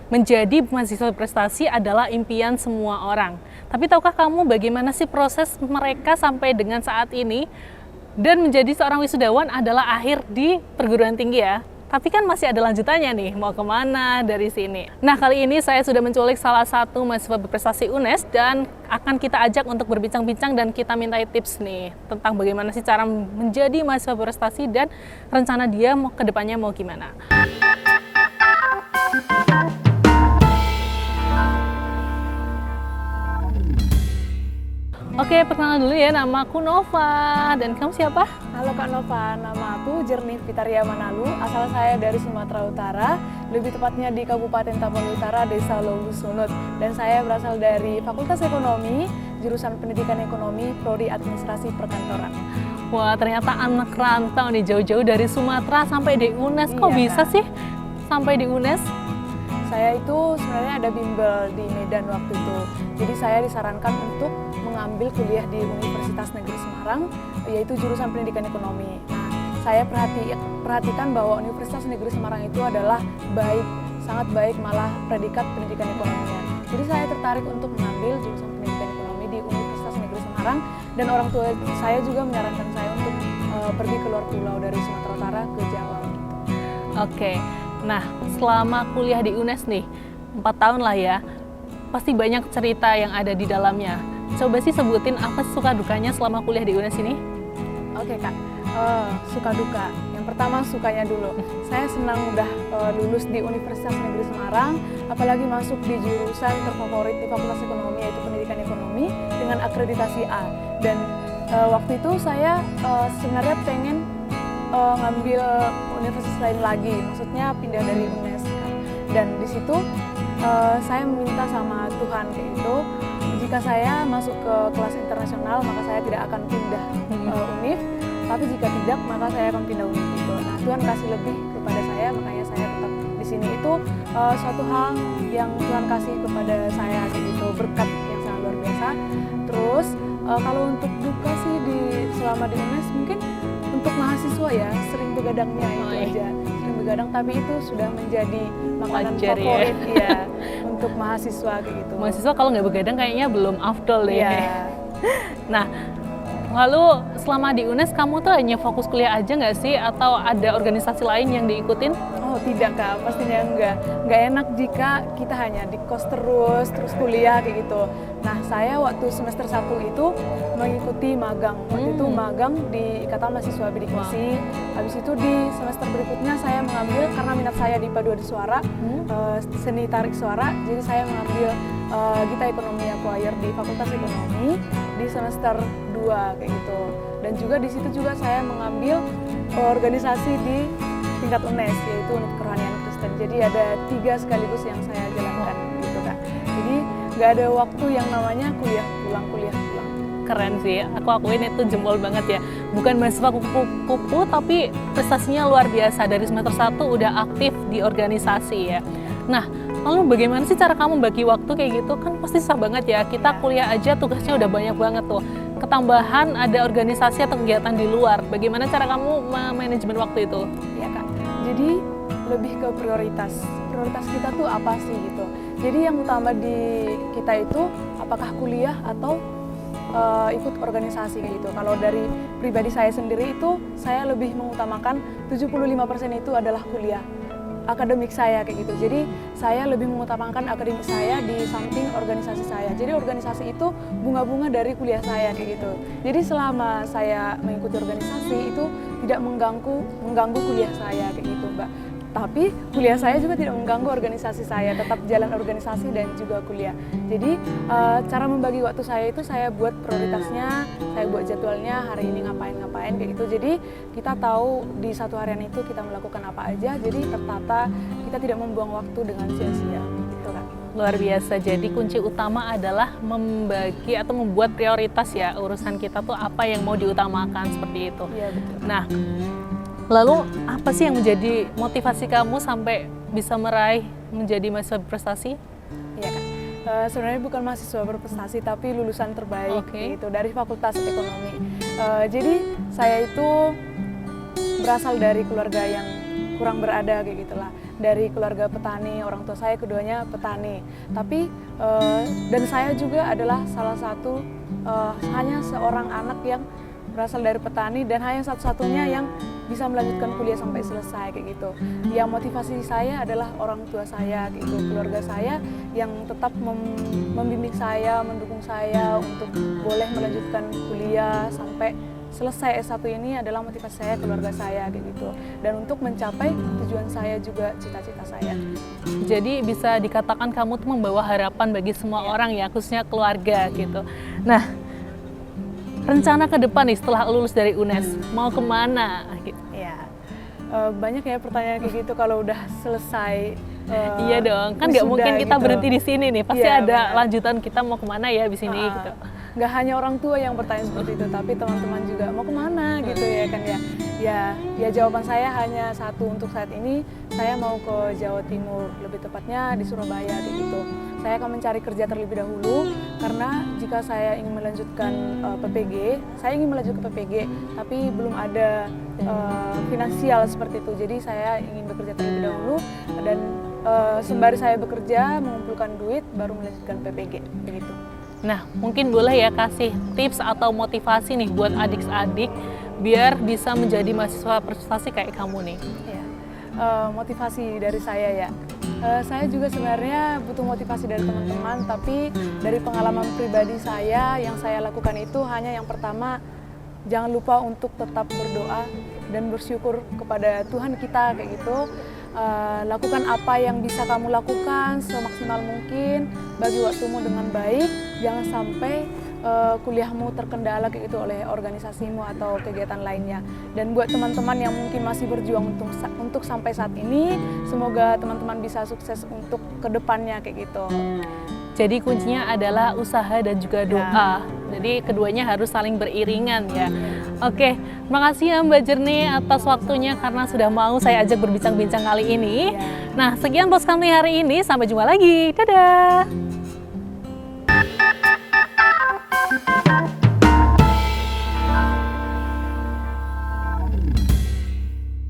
menjadi mahasiswa berprestasi adalah impian semua orang. Tapi tahukah kamu bagaimana sih proses mereka sampai dengan saat ini? Dan menjadi seorang wisudawan adalah akhir di perguruan tinggi ya. Tapi kan masih ada lanjutannya nih, mau kemana dari sini. Nah, kali ini saya sudah menculik salah satu mahasiswa berprestasi UNES dan akan kita ajak untuk berbincang-bincang dan kita mintai tips nih tentang bagaimana sih cara menjadi mahasiswa berprestasi dan rencana dia mau ke depannya mau gimana. Oke, perkenalan dulu ya, nama aku Nova. Dan kamu siapa? Halo Kak Nova, nama aku Jernih Pitaria Manalu, asal saya dari Sumatera Utara, lebih tepatnya di Kabupaten Tapanuli Utara, Desa Lolu Sunut. Dan saya berasal dari Fakultas Ekonomi, jurusan Pendidikan Ekonomi, Prodi Administrasi Perkantoran. Wah, ternyata anak rantau nih, jauh-jauh dari Sumatera sampai di UNES. Kok bisa Kak. sih sampai di UNES? Saya itu sebenarnya ada bimbel di Medan waktu itu, jadi saya disarankan untuk mengambil kuliah di Universitas Negeri Semarang, yaitu jurusan Pendidikan Ekonomi. Nah, saya perhatikan bahwa Universitas Negeri Semarang itu adalah baik, sangat baik, malah predikat pendidikan ekonominya. Jadi saya tertarik untuk mengambil jurusan Pendidikan Ekonomi di Universitas Negeri Semarang, dan orang tua saya juga menyarankan saya untuk pergi keluar pulau dari Sumatera Utara ke Jawa. Gitu. Oke, nah selama kuliah di UNES nih, 4 tahun lah ya, pasti banyak cerita yang ada di dalamnya. Coba sih sebutin apa suka dukanya selama kuliah di UNES ini? Oke Kak, suka duka. Yang pertama sukanya dulu. Saya senang udah lulus di Universitas Negeri Semarang, apalagi masuk di jurusan terfavorit di Fakultas Ekonomi, yaitu Pendidikan Ekonomi dengan akreditasi A. Dan waktu itu saya sebenarnya pengen ngambil universitas lain lagi, maksudnya pindah dari UNES kan. Dan di situ saya meminta sama Tuhan kayak gitu, jika saya masuk ke kelas internasional maka saya tidak akan pindah univ, tapi jika tidak maka saya akan pindah univ gitu. Nah, Tuhan kasih lebih kepada saya, makanya saya tetap di sini. Itu suatu hal yang Tuhan kasih kepada saya kayak gitu, berkat yang sangat luar biasa. Terus kalau untuk duka sih selama di UNES mungkin untuk mahasiswa ya, sering begadangnya itu aja, sering begadang, tapi itu sudah menjadi makanan wajar favorit ya untuk mahasiswa kayak gitu. Mahasiswa kalau nggak begadang kayaknya belum afdol deh. Iya. Nah, lalu selama di UNES kamu tuh hanya fokus kuliah aja nggak sih? Atau ada organisasi lain yang diikutin? Oh tidak Kak, pastinya enggak. Enggak enak jika kita hanya di kos terus kuliah kayak gitu. Nah, saya waktu semester 1 itu mengikuti magang. Waktu itu magang di Ikatan Mahasiswa Bidik Misi. Habis itu di semester berikutnya saya mengambil, karena minat saya di paduan suara, seni tarik suara, jadi saya mengambil Gita Ekonomi Acquire di Fakultas Ekonomi di semester 2 kayak gitu. Dan juga di situ juga saya mengambil organisasi di tingkat UNES, yaitu Unit Kerohanian Kristen. Jadi ada 3 sekaligus yang saya jalankan gitu Kak. Jadi nggak ada waktu yang namanya kuliah pulang. Keren sih, aku akuin itu jempol banget ya. Bukan mahasiswa kupu-kupu, tapi prestasinya luar biasa. Dari semester 1 udah aktif di organisasi ya. Nah, lalu bagaimana sih cara kamu bagi waktu kayak gitu? Kan pasti susah banget ya, kita kuliah aja tugasnya udah banyak banget tuh. Ketambahan ada organisasi atau kegiatan di luar. Bagaimana cara kamu manajemen waktu itu? Ya Kak, jadi lebih ke prioritas. Prioritas kita tuh apa sih gitu. Jadi yang utama di kita itu apakah kuliah atau ikut organisasi kayak gitu. Kalau dari pribadi saya sendiri itu saya lebih mengutamakan 75% itu adalah kuliah, akademik saya kayak gitu. Jadi saya lebih mengutamakan akademik saya di samping organisasi saya. Jadi organisasi itu bunga-bunga dari kuliah saya kayak gitu. Jadi selama saya mengikuti organisasi itu tidak mengganggu kuliah saya kayak gitu Mbak. Tapi kuliah saya juga tidak mengganggu organisasi saya, tetap jalan organisasi dan juga kuliah. Jadi cara membagi waktu saya itu saya buat prioritasnya, saya buat jadwalnya hari ini ngapain kayak gitu. Jadi kita tahu di satu harian itu kita melakukan apa aja, jadi tertata, kita tidak membuang waktu dengan sia-sia gitu kan. Luar biasa, jadi kunci utama adalah membagi atau membuat prioritas ya, urusan kita tuh apa yang mau diutamakan seperti itu. Iya betul. Nah, lalu apa sih yang menjadi motivasi kamu sampai bisa meraih menjadi mahasiswa berprestasi? Iya Kak, sebenarnya bukan mahasiswa berprestasi tapi lulusan terbaik gitu dari Fakultas Ekonomi. Jadi saya itu berasal dari keluarga yang kurang berada kayak gitulah. dari keluarga petani, orang tua saya keduanya petani. Tapi dan saya juga adalah salah satu hanya seorang anak yang berasal dari petani dan hanya satu-satunya yang bisa melanjutkan kuliah sampai selesai kayak gitu. Yang motivasi saya adalah orang tua saya kayak gitu, keluarga saya yang tetap membimbing saya, mendukung saya untuk boleh melanjutkan kuliah sampai selesai S1 ini adalah motivasi saya, keluarga saya kayak gitu. Dan untuk mencapai tujuan saya juga, cita-cita saya. Jadi bisa dikatakan kamu tuh membawa harapan bagi semua orang ya, khususnya keluarga gitu. Nah, rencana ke depan nih setelah lulus dari UNES, mau kemana? Ya, banyak ya pertanyaan kayak gitu kalau udah selesai. Iya dong, kan nggak mungkin kita gitu. Berhenti di sini nih, pasti Iya, ada benar. lanjutan kita mau kemana ya di sini gitu. Nggak hanya orang tua yang bertanya seperti itu, tapi teman-teman juga mau kemana gitu ya kan ya. Ya jawaban saya hanya satu untuk saat ini, saya mau ke Jawa Timur, lebih tepatnya di Surabaya kayak gitu. Saya akan mencari kerja terlebih dahulu karena jika saya ingin melanjutkan PPG, saya ingin melanjutkan PPG, tapi belum ada finansial seperti itu. Jadi saya ingin bekerja terlebih dahulu dan sembari saya bekerja mengumpulkan duit baru melanjutkan PPG begitu. Nah, mungkin boleh ya kasih tips atau motivasi nih buat adik-adik biar bisa menjadi mahasiswa prestasi kayak kamu nih. Ya, motivasi dari saya ya. Saya juga sebenarnya butuh motivasi dari teman-teman, tapi dari pengalaman pribadi saya yang saya lakukan itu hanya yang pertama, jangan lupa untuk tetap berdoa dan bersyukur kepada Tuhan kita kayak gitu. Lakukan apa yang bisa kamu lakukan semaksimal mungkin, bagi waktumu dengan baik, jangan sampai kuliahmu terkendala kayak gitu oleh organisasimu atau kegiatan lainnya. Dan buat teman-teman yang mungkin masih berjuang untuk sampai saat ini, semoga teman-teman bisa sukses untuk kedepannya kayak gitu. Jadi kuncinya adalah usaha dan juga doa. Jadi keduanya harus saling beriringan ya. Oke, makasih ya Mbak Jernih atas waktunya karena sudah mau saya ajak berbincang-bincang kali ini. Nah, sekian Pos Kami hari ini. Sampai jumpa lagi. Dadah!